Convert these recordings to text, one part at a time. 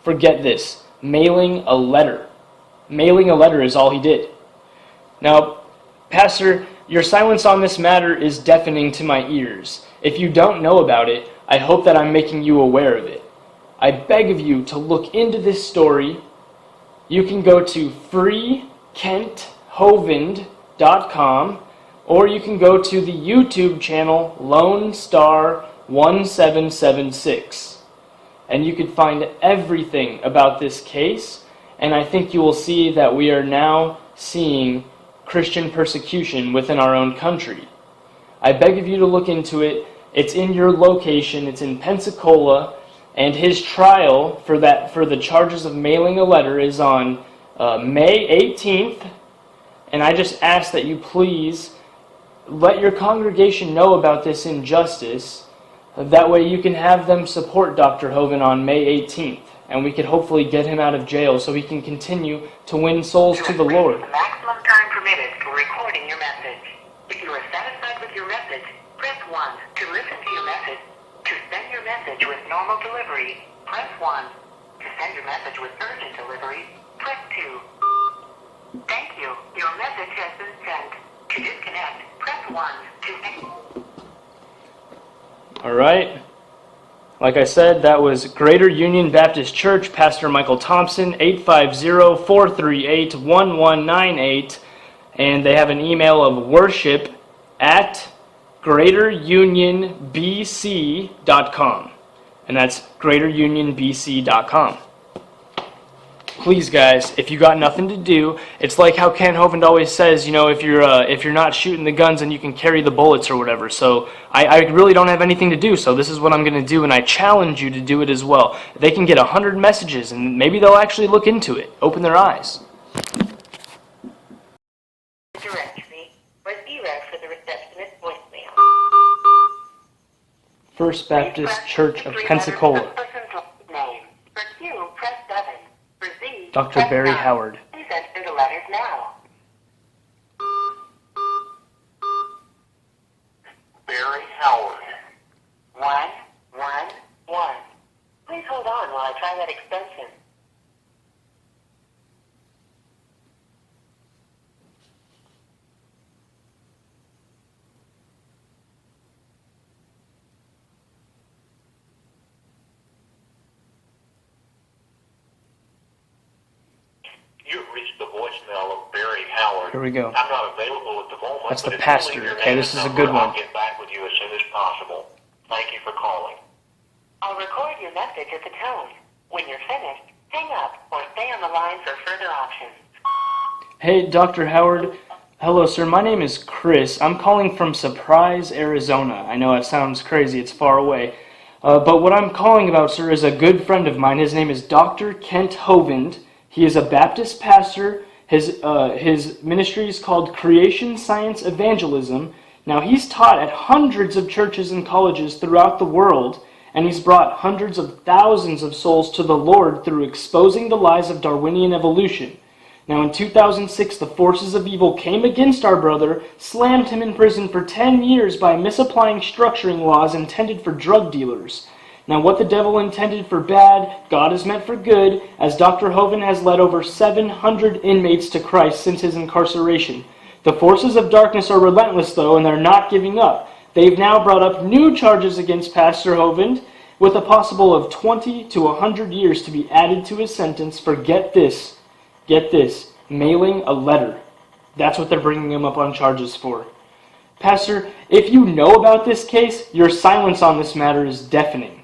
Forget this. Mailing a letter. Mailing a letter is all he did. Now, Pastor, your silence on this matter is deafening to my ears. If you don't know about it, I hope that I'm making you aware of it. I beg of you to look into this story. You can go to freekenthovind.com, or you can go to the YouTube channel Lone Star 1776. And you can find everything about this case, and I think you will see that we are now seeing Christian persecution within our own country. I beg of you to look into it. It's in your location. It's in Pensacola, and his trial for the charges of mailing a letter is on May 18th. And I just ask that you please let your congregation know about this injustice. That way you can have them support Dr. Hovind on May 18th, and we could hopefully get him out of jail so he can continue to win souls to the Lord. The maximum time permitted for recording your message. If you are satisfied with your message, press 1. To listen to your message, to send your message with normal delivery, press 1. To send your message with urgent delivery, press 2. Thank you. Your message has been sent. To disconnect, press 1. All right. Like I said, that was Greater Union Baptist Church, Pastor Michael Thompson, 850-438-1198. And they have an email of worship@greaterunionbc.com. And that's greaterunionbc.com. Please, guys, if you got nothing to do, it's like how Kent Hovind always says, you know, if you're not shooting the guns, then you can carry the bullets or whatever. So I really don't have anything to do, so this is what I'm going to do, and I challenge you to do it as well. They can get 100 messages, and maybe they'll actually look into it, open their eyes. Directory or 0 for the receptionist voicemail. First Baptist Church of Pensacola. For Q, press 7. For Z, Dr. Barry Howard. Please enter the letters now. Barry Howard. 111. Please hold on while I try that extension. You've reached the voicemail of Barry Howard. Here we go. I'm not available at the moment. That's the but if pastor. you leave your Okay, name this and is a number, good one. I'll get back with you as soon as possible. Thank you for calling. I'll record your message at the tone. When you're finished, hang up or stay on the line for further options. Hey, Dr. Howard. Hello, sir. My name is Chris. I'm calling from Surprise, Arizona. I know it sounds crazy. It's far away. But what I'm calling about, sir, is a good friend of mine. His name is Dr. Kent Hovind. He is a Baptist pastor. His ministry is called Creation Science Evangelism. Now, he's taught at hundreds of churches and colleges throughout the world, and he's brought hundreds of thousands of souls to the Lord through exposing the lies of Darwinian evolution. Now, in 2006, the forces of evil came against our brother, slammed him in prison for 10 years by misapplying structuring laws intended for drug dealers. Now, what the devil intended for bad, God has meant for good, as Dr. Hovind has led over 700 inmates to Christ since his incarceration. The forces of darkness are relentless, though, and they're not giving up. They've now brought up new charges against Pastor Hovind, with a possible of 20 to 100 years to be added to his sentence for, get this, mailing a letter. That's what they're bringing him up on charges for. Pastor, if you know about this case, your silence on this matter is deafening.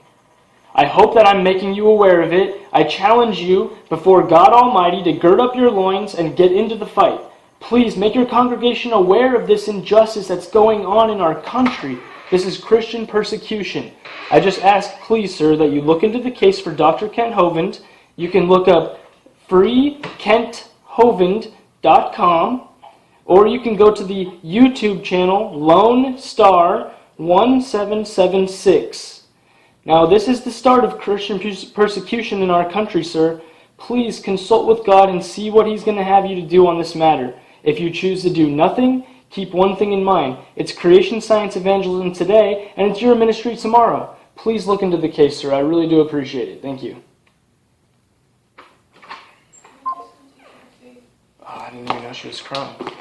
I hope that I'm making you aware of it. I challenge you before God Almighty to gird up your loins and get into the fight. Please make your congregation aware of this injustice that's going on in our country. This is Christian persecution. I just ask, please, sir, that you look into the case for Dr. Kent Hovind. You can look up freekenthovind.com, or you can go to the YouTube channel Lone Star 1776. Now, this is the start of Christian persecution in our country, sir. Please consult with God and see what He's going to have you to do on this matter. If you choose to do nothing, keep one thing in mind. It's Creation Science Evangelism today, and it's your ministry tomorrow. Please look into the case, sir. I really do appreciate it. Thank you. now she was crying.